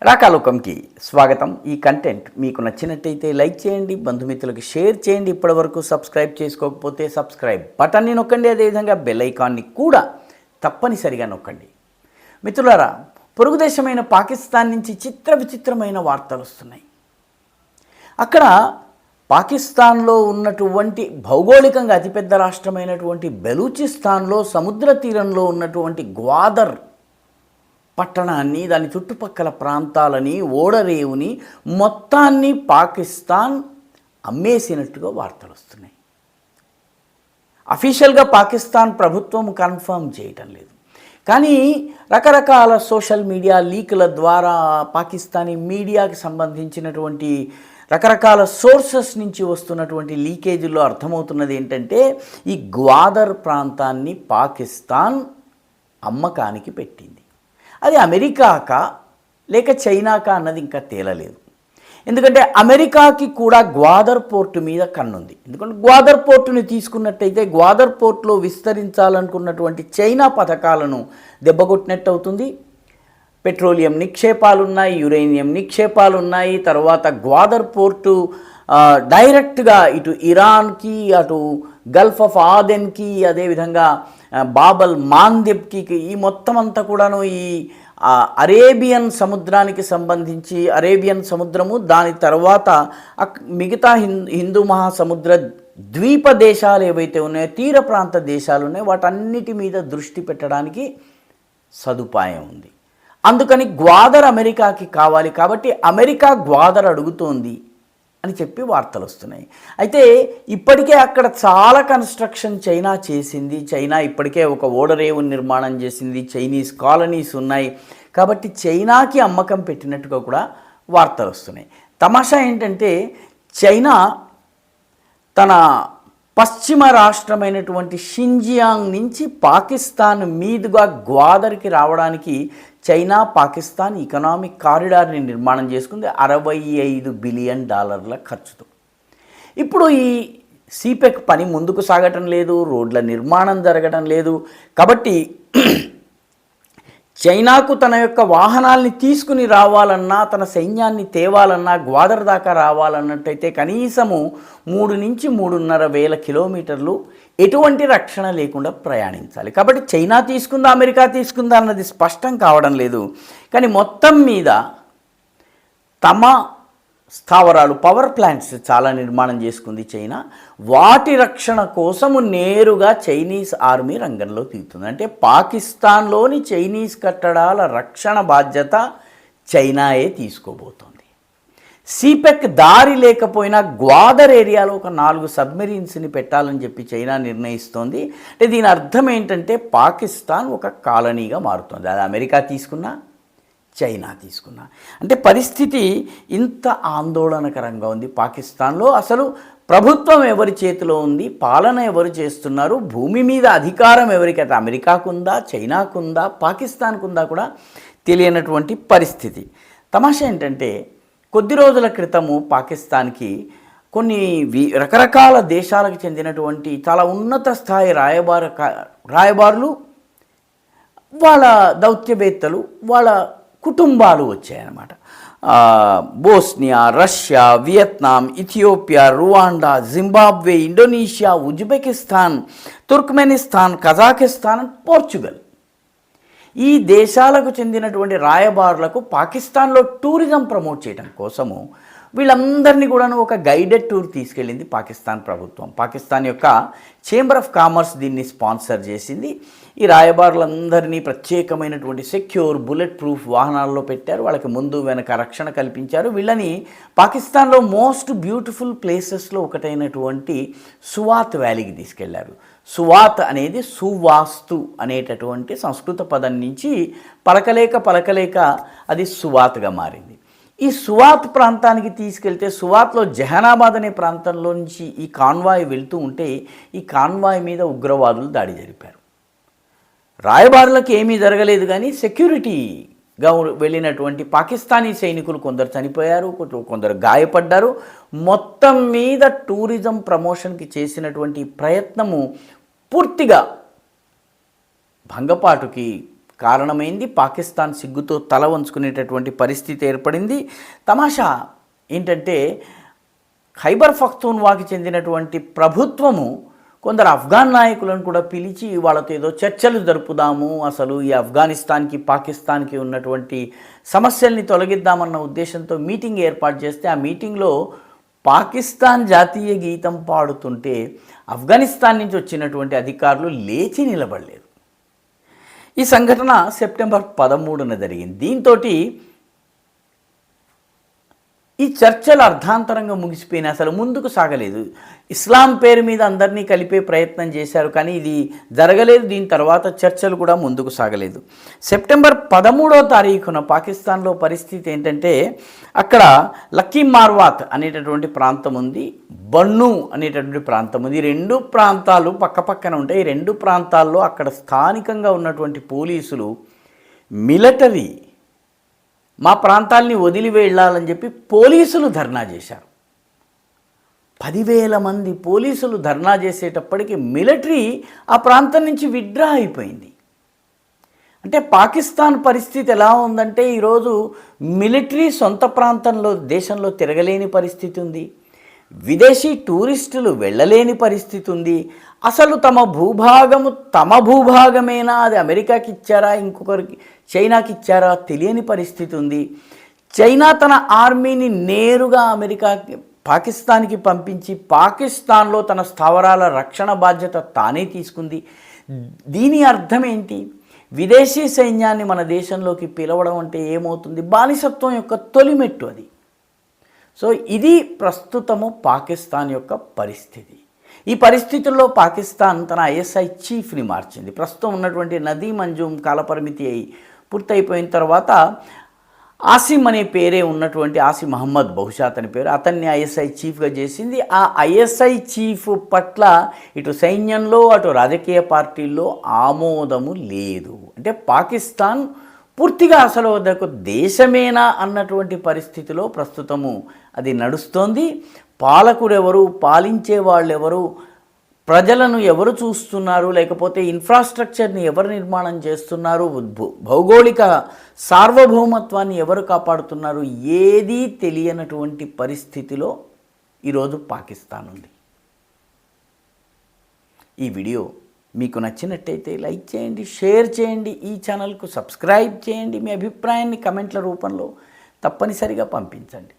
రాకాలోకంకి స్వాగతం. ఈ కంటెంట్ మీకు నచ్చినట్టయితే లైక్ చేయండి, బంధుమిత్రులకు షేర్ చేయండి. ఇప్పటివరకు సబ్స్క్రైబ్ చేసుకోకపోతే సబ్స్క్రైబ్ బటన్ని నొక్కండి. అదేవిధంగా బెల్ ఐకాన్ని కూడా తప్పనిసరిగా నొక్కండి. మిత్రులారా, పొరుగు దేశమైన పాకిస్తాన్ నుంచి విచిత్రమైన వార్తలు వస్తున్నాయి. అక్కడ పాకిస్తాన్లో ఉన్నటువంటి భౌగోళికంగా అతిపెద్ద రాష్ట్రమైనటువంటి బెలూచిస్తాన్లో సముద్ర తీరంలో ఉన్నటువంటి గ్వాదర్ పట్టణాన్ని, దాని చుట్టుపక్కల ప్రాంతాలని, ఓడరేవుని మొత్తాన్ని పాకిస్తాన్ అమ్మేసినట్టుగా వార్తలు వస్తున్నాయి. అఫీషియల్గా పాకిస్తాన్ ప్రభుత్వం కన్ఫర్మ్ చేయటం లేదు, కానీ రకరకాల సోషల్ మీడియా లీకుల ద్వారా పాకిస్తానీ మీడియాకి సంబంధించినటువంటి రకరకాల సోర్సెస్ నుంచి వస్తున్నటువంటి లీకేజీల్లో అర్థమవుతున్నది ఏంటంటే, ఈ గ్వాదర్ ప్రాంతాన్ని పాకిస్తాన్ అమ్మకానికి పెట్టింది. అది అమెరికాకా లేక చైనాకా అన్నది ఇంకా తేలలేదు. ఎందుకంటే అమెరికాకి కూడా గ్వాదర్ పోర్టు మీద కన్నుంది. ఎందుకంటే గ్వాదర్ పోర్టుని తీసుకున్నట్టయితే గ్వాదర్ పోర్టులో విస్తరించాలనుకున్నటువంటి చైనా పథకాలను దెబ్బకొట్టినట్టు అవుతుంది. పెట్రోలియం నిక్షేపాలు ఉన్నాయి, యురేనియం నిక్షేపాలు ఉన్నాయి. తర్వాత గ్వాదర్ పోర్టు డైరెక్ట్గా ఇటు ఇరాన్కి, అటు గల్ఫ్ ఆఫ్ ఆదెన్కి, అదేవిధంగా బాబల్ మాందెబ్కి, ఈ మొత్తం అంతా కూడాను ఈ అరేబియన్ సముద్రానికి సంబంధించి, అరేబియన్ సముద్రము, దాని తర్వాత మిగతా హిందూ మహాసముద్ర ద్వీప దేశాలు ఏవైతే ఉన్నాయో, తీర ప్రాంత దేశాలు ఉన్నాయో, వాటన్నిటి మీద దృష్టి పెట్టడానికి సదుపాయం ఉంది. అందుకని గ్వాదర్ అమెరికాకి కావాలి, కాబట్టి అమెరికా గ్వాదర్ అడుగుతోంది అని చెప్పి వార్తలు వస్తున్నాయి. అయితే ఇప్పటికే అక్కడ చాలా కన్స్ట్రక్షన్ చైనా చేసింది. చైనా ఇప్పటికే ఒక ఓడరేవు నిర్మాణం చేసింది. చైనీస్ కాలనీస్ ఉన్నాయి. కాబట్టి చైనాకి అమ్మకం పెట్టినట్టుగా కూడా వార్తలు వస్తున్నాయి. తమాషా ఏంటంటే, చైనా తన పశ్చిమ రాష్ట్రమైనటువంటి షింజియాంగ్ నుంచి పాకిస్తాన్ మీదుగా గ్వాదర్కి రావడానికి చైనా పాకిస్తాన్ ఎకనామిక్ కారిడార్ని నిర్మాణం చేసుకుంది $65 బిలియన్ ఖర్చుతో. ఇప్పుడు ఈ సిపెక్ పని ముందుకు సాగటం లేదు, రోడ్ల నిర్మాణం జరగటం లేదు. కాబట్టి చైనాకు తన యొక్క వాహనాల్ని తీసుకుని రావాలన్నా, తన సైన్యాన్ని తేవాలన్నా, గ్వాదర్ దాకా రావాలన్నట్టయితే కనీసము 3 నుంచి 3.5 వేల కిలోమీటర్లు ఎటువంటి రక్షణ లేకుండా ప్రయాణించాలి. కాబట్టి చైనా తీసుకుందా, అమెరికా తీసుకుందా అన్నది స్పష్టం కావడం లేదు. కానీ మొత్తం మీద తమ స్థావరాలు, పవర్ ప్లాంట్స్ చాలా నిర్మాణం చేసుకుంది చైనా. వాటి రక్షణ కోసము నేరుగా చైనీస్ ఆర్మీ రంగంలో దిగుతుంది. అంటే పాకిస్తాన్లోని చైనీస్ కట్టడాల రక్షణ బాధ్యత చైనాయే తీసుకోబోతోంది. సిపెక్ దారి లేకపోయినా గ్వాదర్ ఏరియాలో ఒక 4 సబ్మెరీన్స్ని పెట్టాలని చెప్పి చైనా నిర్ణయిస్తోంది. అంటే దీని అర్థం ఏంటంటే, పాకిస్తాన్ ఒక కాలనీగా మారుతుంది. అది అమెరికా తీసుకున్నా, చైనా తీసుకున్నా. అంటే పరిస్థితి ఇంత ఆందోళనకరంగా ఉంది పాకిస్తాన్లో. అసలు ప్రభుత్వం ఎవరి చేతిలో ఉంది, పాలన ఎవరు చేస్తున్నారు, భూమి మీద అధికారం ఎవరికైతే అమెరికాకుందా, చైనాకుందా, పాకిస్తాన్కుందా కూడా తెలియనటువంటి పరిస్థితి. తమాషా ఏంటంటే, కొద్ది రోజుల క్రితము పాకిస్తాన్కి కొన్ని రకరకాల దేశాలకు చెందినటువంటి చాలా ఉన్నత స్థాయి రాయబారులు, వాళ్ళ దౌత్యవేత్తలు, వాళ్ళ కుటుంబాలు వచ్చాయన్నమాట. Bosnia, Russia, Vietnam, Ethiopia, Rwanda, Zimbabwe, Indonesia, Uzbekistan, Turkmenistan, Kazakhstan, Portugal, ఈ దేశాలకు చెందినటువంటి రాయబారులకు పాకిస్తాన్లో టూరిజం ప్రమోట్ చేయడం కోసము వీళ్ళందరినీ కూడా ఒక గైడెడ్ టూర్ తీసుకెళ్ళింది పాకిస్తాన్ ప్రభుత్వం. పాకిస్తాన్ యొక్క చేంబర్ ఆఫ్ కామర్స్ దీన్ని స్పాన్సర్ చేసింది. ఈ రాయబారులందరినీ ప్రత్యేకమైనటువంటి సెక్యూర్ బుల్లెట్ ప్రూఫ్ వాహనాల్లో పెట్టారు. వాళ్ళకి ముందు వెనక రక్షణ కల్పించారు. వీళ్ళని పాకిస్తాన్లో మోస్ట్ బ్యూటిఫుల్ ప్లేసెస్లో ఒకటైనటువంటి సువాత్ వ్యాలీకి తీసుకెళ్లారు. సువాత్ అనేది సువాస్తు అనేటటువంటి సంస్కృత పదం నుంచి పలకలేక అది సువాత్గా మారింది. ఈ సువాత్ ప్రాంతానికి తీసుకెళ్తే, సువాత్లో జహానాబాద్ అనే ప్రాంతంలో నుంచి ఈ కాన్వాయ్ వెళ్తూ ఉంటే, ఈ కాన్వాయ్ మీద ఉగ్రవాదులు దాడి జరిపారు. రాయబారులకు ఏమీ జరగలేదు, కానీ సెక్యూరిటీగా వెళ్ళినటువంటి పాకిస్తానీ సైనికులు కొందరు చనిపోయారు, కొందరు గాయపడ్డారు. మొత్తం మీద టూరిజం ప్రమోషన్కి చేసినటువంటి ప్రయత్నము పూర్తిగా భంగపాటుకి కారణమైంది. పాకిస్తాన్ సిగ్గుతో తల వంచుకునేటటువంటి పరిస్థితి ఏర్పడింది. తమాషా ఏంటంటే ఖైబర్ పఖ్తూన్వాకి చెందినటువంటి ప్రభుత్వము కొందరు ఆఫ్ఘాన్ నాయకులను కూడా పిలిచి వాళ్ళతో ఏదో చర్చలు జరుపుదాము, అసలు ఈ ఆఫ్ఘనిస్తాన్కి పాకిస్తాన్కి ఉన్నటువంటి సమస్యల్ని తొలగిద్దామన్న ఉద్దేశంతో మీటింగ్ ఏర్పాటు చేస్తే ఆ మీటింగ్లో పాకిస్తాన్ జాతీయ గీతం పాడుతుంటే ఆఫ్ఘనిస్తాన్ నుంచి వచ్చినటువంటి అధికారులు లేచి నిలబడలేదు. ఈ సంఘటన సెప్టెంబర్ 13న జరిగింది. దీంతో ఈ చర్చలు అర్ధాంతరంగా ముగిసిపోయినాయి, అసలు ముందుకు సాగలేదు. ఇస్లాం పేరు మీద అందరినీ కలిపే ప్రయత్నం చేశారు, కానీ ఇది జరగలేదు. దీని తర్వాత చర్చలు కూడా ముందుకు సాగలేదు. సెప్టెంబర్ 13వ తారీఖున పాకిస్తాన్లో పరిస్థితి ఏంటంటే అక్కడ లక్కీ మార్వాత్ అనేటటువంటి ప్రాంతం ఉంది, బన్ను అనేటటువంటి ప్రాంతం ఉంది. ఈ రెండు ప్రాంతాలు పక్కపక్కన ఉంటాయి. ఈ రెండు ప్రాంతాల్లో అక్కడ స్థానికంగా ఉన్నటువంటి పోలీసులు మిలిటరీ మా ప్రాంతాల్ని వదిలి వెళ్ళాలని చెప్పి పోలీసులు ధర్నా చేశారు. 10,000 మంది పోలీసులు ధర్నా చేసేటప్పటికి మిలిటరీ ఆ ప్రాంతం నుంచి విత్డ్రా అయిపోయింది. అంటే పాకిస్తాన్ పరిస్థితి ఎలా ఉందంటే ఈరోజు మిలిటరీ సొంత ప్రాంతంలో దేశంలో తిరగలేని పరిస్థితి ఉంది, విదేశీ టూరిస్టులు వెళ్ళలేని పరిస్థితి ఉంది. అసలు తమ భూభాగమేనా, అది అమెరికాకి ఇచ్చారా, ఇంకొకరికి చైనాకి ఇచ్చారా తెలియని పరిస్థితి ఉంది. చైనా తన ఆర్మీని నేరుగా పాకిస్తాన్కి పంపించి పాకిస్తాన్లో తన స్థావరాల రక్షణ బాధ్యత తానే తీసుకుంది. దీని అర్థం ఏంటి? విదేశీ సైన్యాన్ని మన దేశంలోకి పిలవడం అంటే ఏమవుతుంది? బానిసత్వం యొక్క తొలిమెట్టు అది. సో ఇది ప్రస్తుతము పాకిస్తాన్ యొక్క పరిస్థితి. ఈ పరిస్థితుల్లో పాకిస్తాన్ తన ఐఎస్ఐ చీఫ్ని మార్చింది. ప్రస్తుతం ఉన్నటువంటి నదీమ్ అంజుమ్ కాలపరిమితి పూర్తయిపోయిన తర్వాత ఆసిమ్ అనే పేరే ఉన్నటువంటి ఆసిమ్ మహమ్మద్ బహుశా అతని పేరు, అతన్ని ఐఎస్ఐ చీఫ్గా చేసింది. ఆ ఐఎస్ఐ చీఫ్ పట్ల ఇటు సైన్యంలో అటు రాజకీయ పార్టీల్లో ఆమోదము లేదు. అంటే పాకిస్తాన్ పూర్తిగా అసలు దేశమేనా అన్నటువంటి పరిస్థితిలో ప్రస్తుతము అది నడుస్తోంది. పాలకుడెవరు, పాలించే వాళ్ళు ఎవరు, ప్రజలను ఎవరు చూస్తున్నారు, లేకపోతే ఇన్ఫ్రాస్ట్రక్చర్ని ఎవరు నిర్మాణం చేస్తున్నారు, భౌగోళిక సార్వభౌమత్వాన్ని ఎవరు కాపాడుతున్నారు, ఏదీ తెలియనటువంటి పరిస్థితిలో ఈరోజు పాకిస్తాన్ ఉంది. ఈ వీడియో మీకు నచ్చినట్టయితే లైక్ చేయండి, షేర్ చేయండి, ఈ ఛానల్కు సబ్స్క్రైబ్ చేయండి. మీ అభిప్రాయాన్ని కమెంట్ల రూపంలో తప్పనిసరిగా పంపించండి.